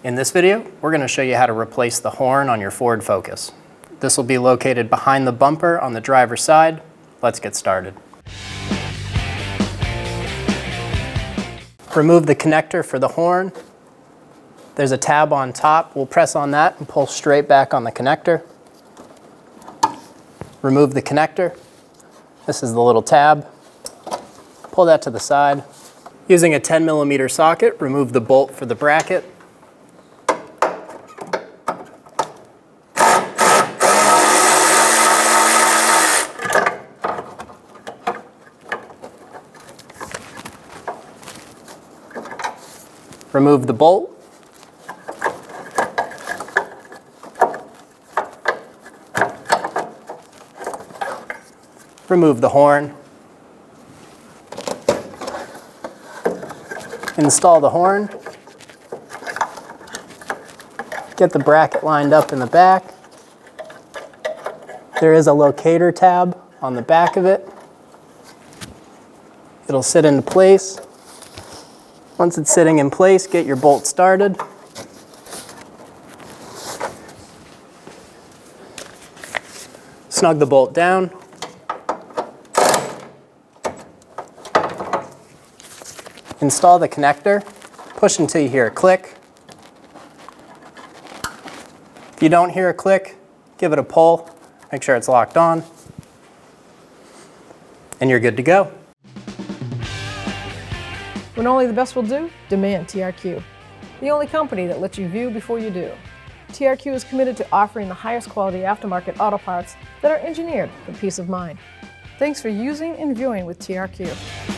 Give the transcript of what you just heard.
In this video, we're going to show you how to replace the horn on your Ford Focus. This will be located behind the bumper on the driver's side. Let's get started. Remove the connector for the horn. There's a tab on top. We'll press on that and pull straight back on the connector. Remove the connector. This is the little tab. Pull that to the side. Using a 10mm socket, remove the bolt for the bracket. Remove the bolt. Remove the horn. Install the horn. Get the bracket lined up in the back. There is a locator tab on the back of it. It'll sit into place. Once it's sitting in place, get your bolt started. Snug the bolt down. Install the connector. Push until you hear a click. If you don't hear a click, give it a pull. Make sure it's locked on. And you're good to go. When only the best will do, demand TRQ. The only company that lets you view before you do. TRQ is committed to offering the highest quality aftermarket auto parts that are engineered for peace of mind. Thanks for using and viewing with TRQ.